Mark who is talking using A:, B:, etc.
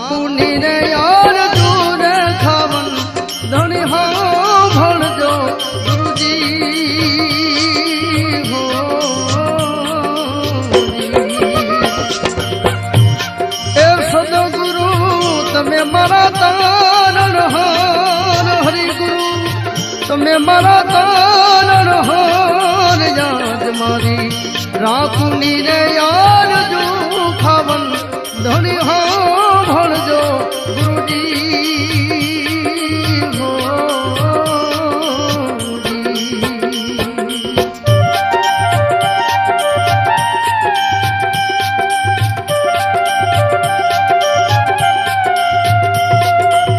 A: રાખુની રે યાર દૂર ખાવન ધણી હો ભણજો ગુરુજી હો એ સદગુરુ તમે મારા તારણ હાર હરિ ગુરુ તમે મારા તારણ હાર યાદ મારી રાખુની રે યાર જો